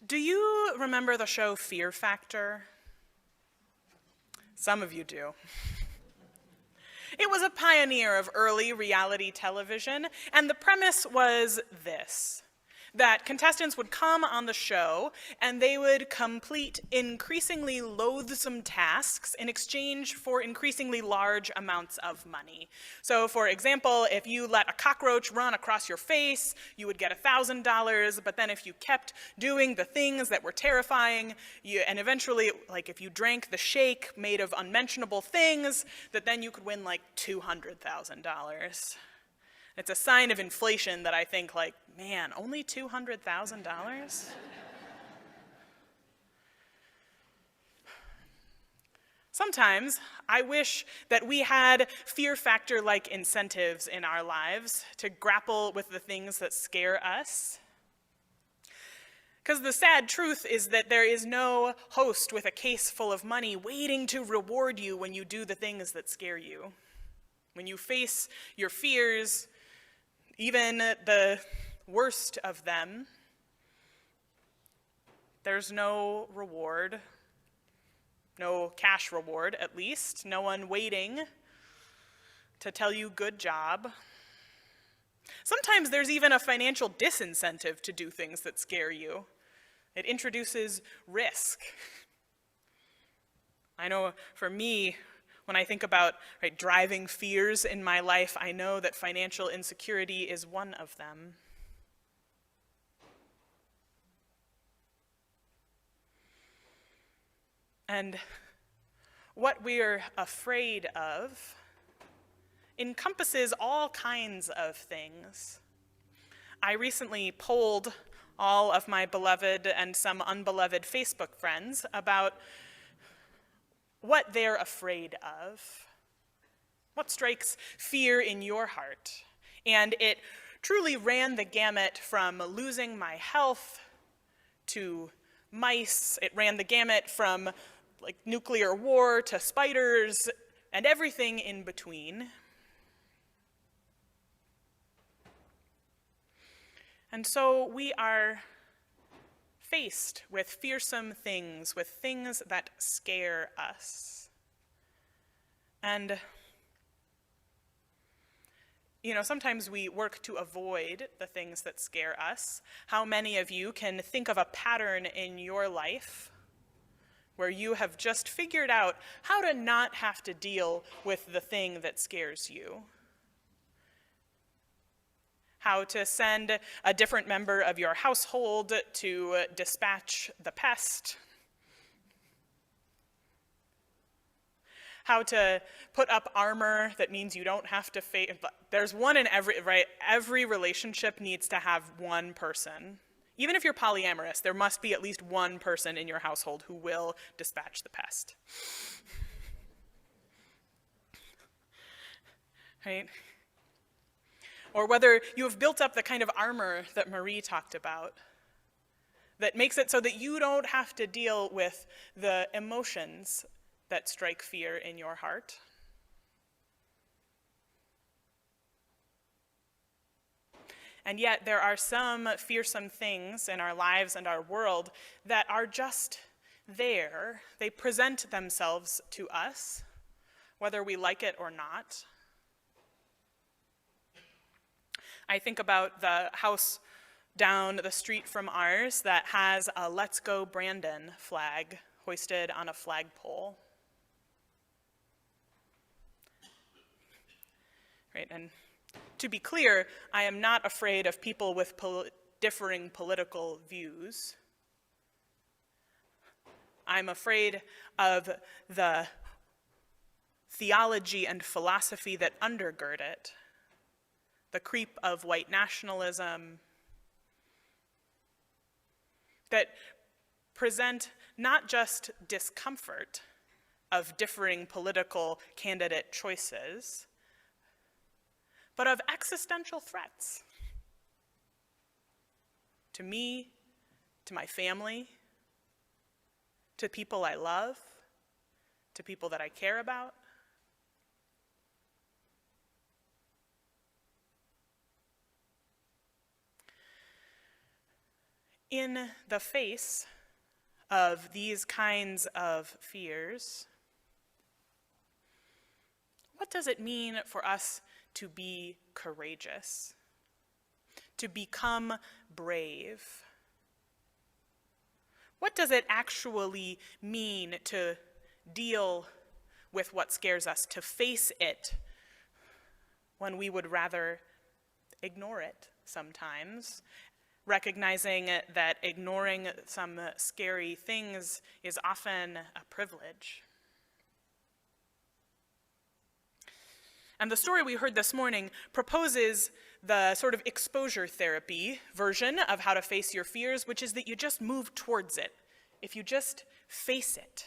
Do you remember the show Fear Factor? Some of you do. It was a pioneer of early reality television, and the premise was this: that contestants would come on the show and they would complete increasingly loathsome tasks in exchange for increasingly large amounts of money. So for example, if you let a cockroach run across your face, you would get $1,000, but then if you kept doing the things that were terrifying, and eventually, like if you drank the shake made of unmentionable things, that then you could win like $200,000. It's a sign of inflation that I think, like, man, only $200,000? Sometimes I wish that we had Fear Factor-like incentives in our lives to grapple with the things that scare us. Because the sad truth is that there is no host with a case full of money waiting to reward you when you do the things that scare you. When you face your fears, even the worst of them, there's no reward, no cash reward at least, no one waiting to tell you good job. Sometimes there's even a financial disincentive to do things that scare you. It introduces risk. I know for me, when I think about driving fears in my life, I know that financial insecurity is one of them. And what we're afraid of encompasses all kinds of things. I recently polled all of my beloved and some unbeloved Facebook friends about what they're afraid of, what strikes fear in your heart. And it truly ran the gamut from losing my health to mice. It ran the gamut from like nuclear war to spiders and everything in between. And so we are faced with fearsome things, with things that scare us. And, sometimes we work to avoid the things that scare us. How many of you can think of a pattern in your life where you have just figured out how to not have to deal with the thing that scares you? How to send a different member of your household to dispatch the pest. How to put up armor that means you don't have to face. There's one in every relationship needs to have one person. Even if you're polyamorous, there must be at least one person in your household who will dispatch the pest. Right? Or whether you have built up the kind of armor that Marie talked about that makes it so that you don't have to deal with the emotions that strike fear in your heart. And yet there are some fearsome things in our lives and our world that are just there. They present themselves to us, whether we like it or not. I think about the house down the street from ours that has a Let's Go Brandon flag hoisted on a flagpole. Right, and to be clear, I am not afraid of people with differing political views. I'm afraid of the theology and philosophy that undergird it. The creep of white nationalism that present not just discomfort of differing political candidate choices, but of existential threats to me, to my family, to people I love, to people that I care about. In the face of these kinds of fears, what does it mean for us to be courageous, to become brave? What does it actually mean to deal with what scares us, to face it when we would rather ignore it sometimes, recognizing that ignoring some scary things is often a privilege? And the story we heard this morning proposes the sort of exposure therapy version of how to face your fears, which is that you just move towards it. If you just face it,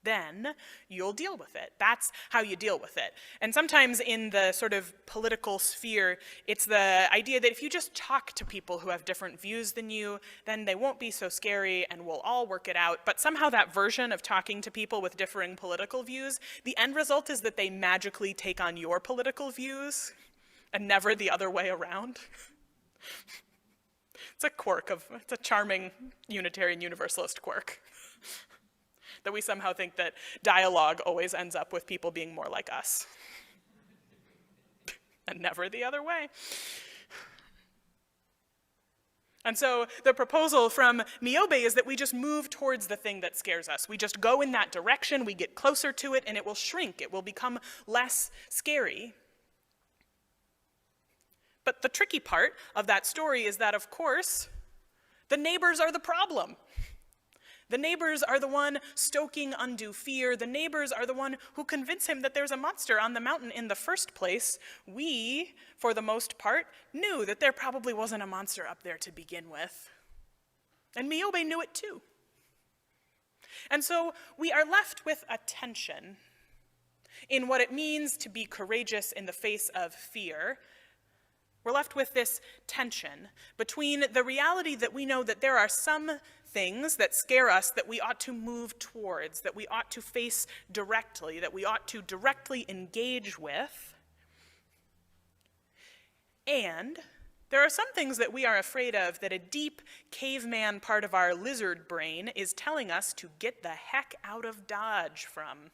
then you'll deal with it. That's how you deal with it. And sometimes in the sort of political sphere, it's the idea that if you just talk to people who have different views than you, then they won't be so scary and we'll all work it out. But somehow that version of talking to people with differing political views, the end result is that they magically take on your political views and never the other way around. It's a charming Unitarian Universalist quirk. That we somehow think that dialogue always ends up with people being more like us. And never the other way. And so the proposal from Niobe is that we just move towards the thing that scares us. We just go in that direction, we get closer to it, and it will shrink. It will become less scary. But the tricky part of that story is that, of course, the neighbors are the problem. The neighbors are the one stoking undue fear. The neighbors are the one who convince him that there's a monster on the mountain in the first place. We, for the most part, knew that there probably wasn't a monster up there to begin with. And Niobe knew it too. And so we are left with a tension in what it means to be courageous in the face of fear. We're left with this tension between the reality that we know that there are some things that scare us that we ought to move towards, that we ought to face directly, that we ought to directly engage with. And there are some things that we are afraid of that a deep caveman part of our lizard brain is telling us to get the heck out of Dodge from.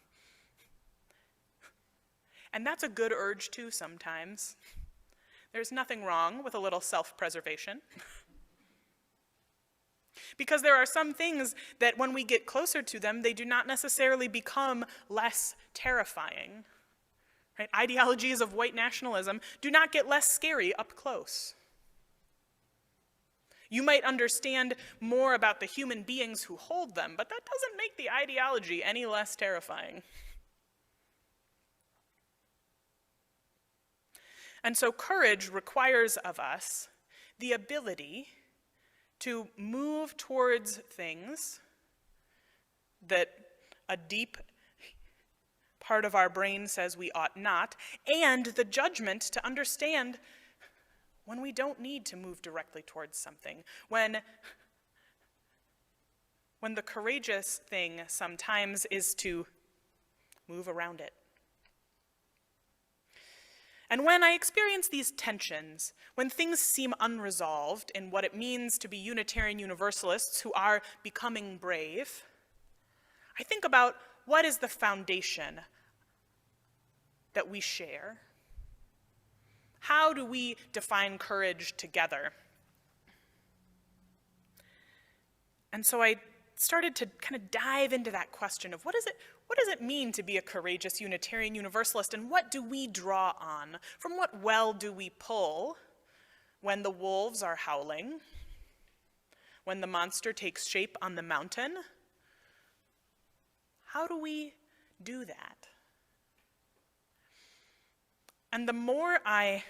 And that's a good urge too sometimes. There's nothing wrong with a little self-preservation. Because there are some things that when we get closer to them, they do not necessarily become less terrifying. Right? Ideologies of white nationalism do not get less scary up close. You might understand more about the human beings who hold them, but that doesn't make the ideology any less terrifying. And so courage requires of us the ability to move towards things that a deep part of our brain says we ought not, and the judgment to understand when we don't need to move directly towards something, when the courageous thing sometimes is to move around it. And when I experience these tensions, when things seem unresolved in what it means to be Unitarian Universalists who are becoming brave, I think about what is the foundation that we share? How do we define courage together? And so I started to kind of dive into that question of what does it mean to be a courageous Unitarian Universalist, and what do we draw on? From what well do we pull when the wolves are howling? When the monster takes shape on the mountain? How do we do that? And the more I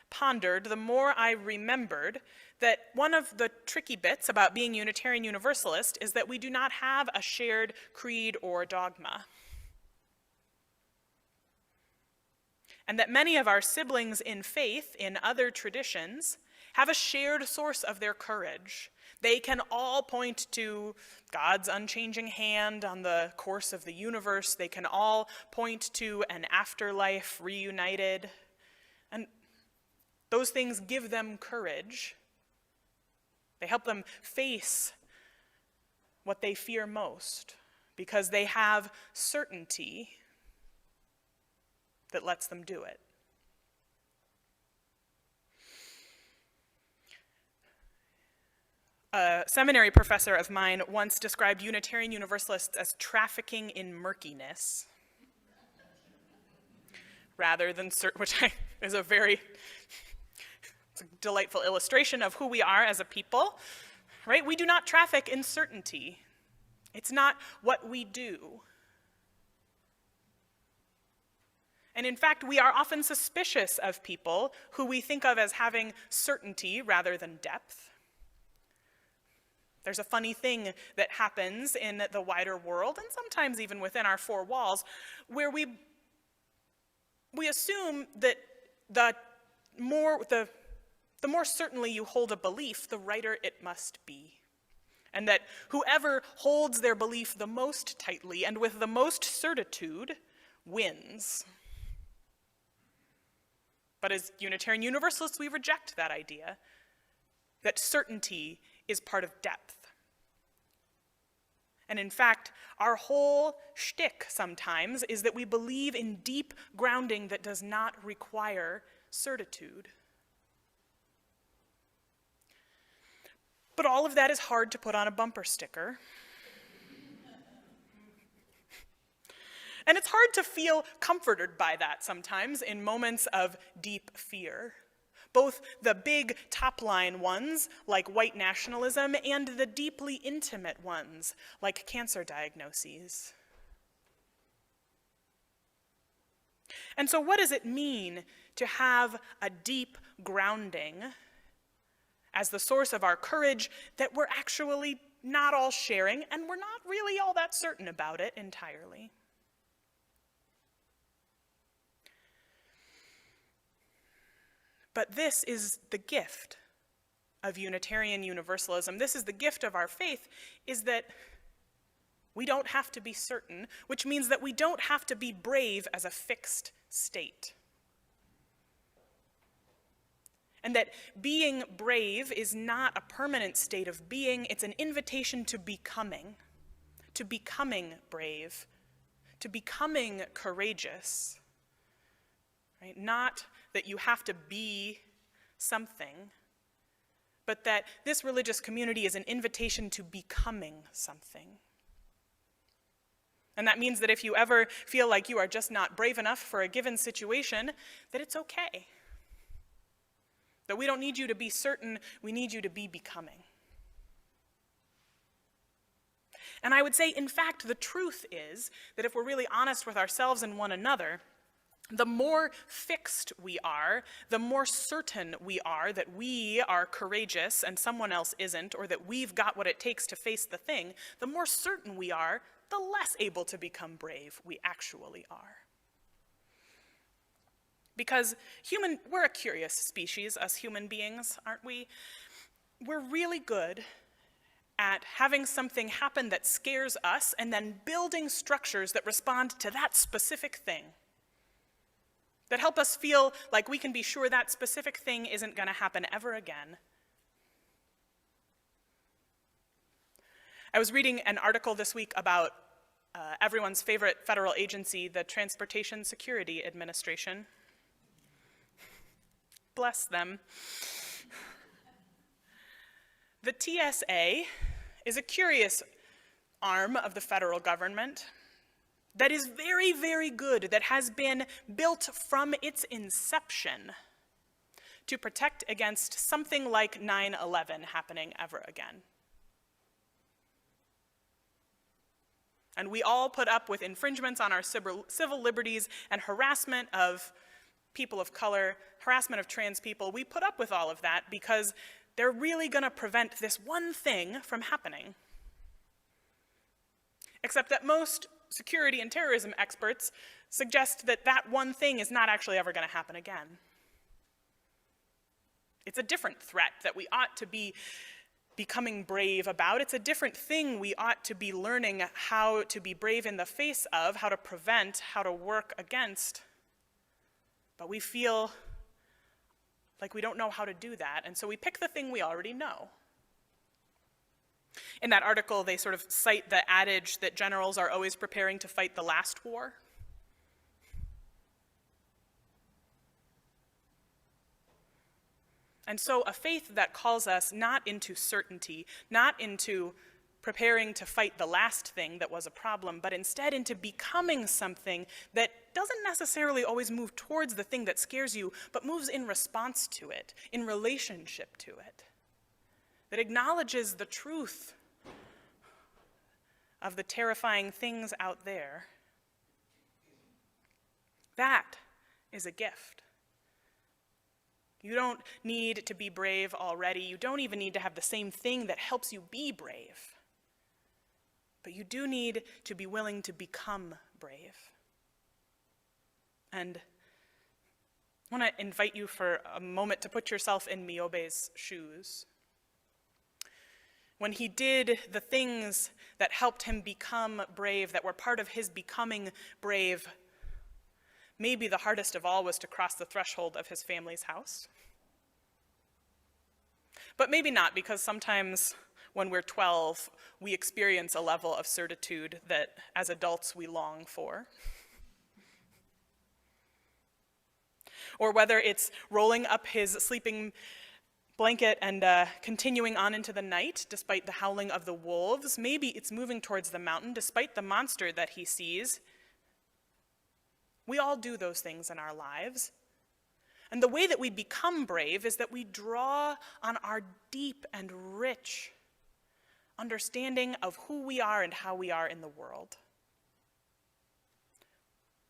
pondered, the more I remembered that one of the tricky bits about being Unitarian Universalist is that we do not have a shared creed or dogma. And that many of our siblings in faith in other traditions have a shared source of their courage. They can all point to God's unchanging hand on the course of the universe. They can all point to an afterlife reunited. Those things give them courage. They help them face what they fear most because they have certainty that lets them do it. A seminary professor of mine once described Unitarian Universalists as trafficking in murkiness, rather than, which is a very it's a delightful illustration of who we are as a people, right? We do not traffic in certainty. It's not what we do. And in fact, we are often suspicious of people who we think of as having certainty rather than depth. There's a funny thing that happens in the wider world, and sometimes even within our four walls, where we assume that the more certainly you hold a belief, the righter it must be. And that whoever holds their belief the most tightly and with the most certitude wins. But as Unitarian Universalists, we reject that idea, that certainty is part of depth. And in fact, our whole shtick sometimes is that we believe in deep grounding that does not require certitude. But all of that is hard to put on a bumper sticker. And it's hard to feel comforted by that sometimes in moments of deep fear. Both the big top-line ones, like white nationalism, and the deeply intimate ones, like cancer diagnoses. And so what does it mean to have a deep grounding as the source of our courage that we're actually not all sharing, and we're not really all that certain about it entirely? But this is the gift of Unitarian Universalism. This is the gift of our faith, is that we don't have to be certain, which means that we don't have to be brave as a fixed state. And that being brave is not a permanent state of being, it's an invitation to becoming brave, to becoming courageous, right? Not that you have to be something, but that this religious community is an invitation to becoming something. And that means that if you ever feel like you are just not brave enough for a given situation, that it's okay. That we don't need you to be certain, we need you to be becoming. And I would say, in fact, the truth is that if we're really honest with ourselves and one another, the more fixed we are, the more certain we are that we are courageous and someone else isn't, or that we've got what it takes to face the thing, the more certain we are, the less able to become brave we actually are. Because we're a curious species, us human beings, aren't we? We're really good at having something happen that scares us and then building structures that respond to that specific thing, that help us feel like we can be sure that specific thing isn't going to happen ever again. I was reading an article this week about everyone's favorite federal agency, the Transportation Security Administration. Bless them. The TSA is a curious arm of the federal government that is very, very good, that has been built from its inception to protect against something like 9/11 happening ever again. And we all put up with infringements on our civil liberties and harassment of people of color, harassment of trans people. We put up with all of that because they're really going to prevent this one thing from happening. Except that most security and terrorism experts suggest that that one thing is not actually ever going to happen again. It's a different threat that we ought to be becoming brave about. It's a different thing we ought to be learning how to be brave in the face of, how to prevent, how to work against. But we feel Like we don't know how to do that, and so we pick the thing we already know. In that article, they sort of cite the adage that generals are always preparing to fight the last war. And so a faith that calls us not into certainty, not into preparing to fight the last thing that was a problem, but instead into becoming something that doesn't necessarily always move towards the thing that scares you, but moves in response to it, in relationship to it, that acknowledges the truth of the terrifying things out there. That is a gift. You don't need to be brave already. You don't even need to have the same thing that helps you be brave. But you do need to be willing to become brave. And I want to invite you for a moment to put yourself in Miobe's shoes. When he did the things that helped him become brave, that were part of his becoming brave, maybe the hardest of all was to cross the threshold of his family's house. But maybe not, because sometimes when we're 12, we experience a level of certitude that as adults we long for. Or whether it's rolling up his sleeping blanket and continuing on into the night despite the howling of the wolves, maybe it's moving towards the mountain despite the monster that he sees. We all do those things in our lives. And the way that we become brave is that we draw on our deep and rich understanding of who we are and how we are in the world.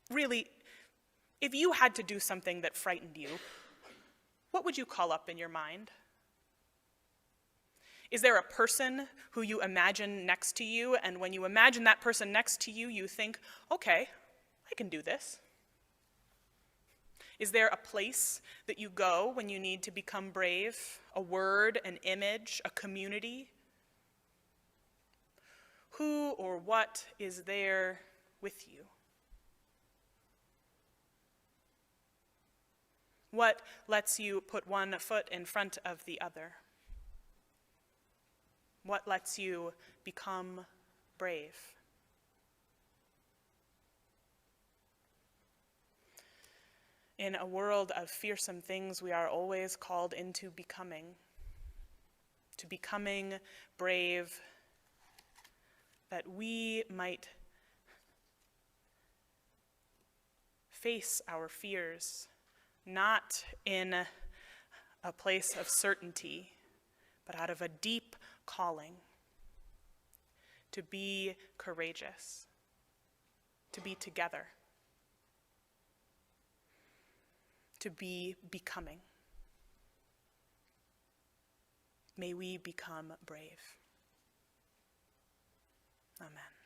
Really, if you had to do something that frightened you, what would you call up in your mind? Is there a person who you imagine next to you, and when you imagine that person next to you, you think, okay, I can do this? Is there a place that you go when you need to become brave? A word, an image, a community? Who or what is there with you? What lets you put one foot in front of the other? What lets you become brave? In a world of fearsome things, we are always called into becoming, to becoming brave, that we might face our fears, not in a place of certainty, but out of a deep calling to be courageous, to be together, to be becoming. May we become brave. Amen.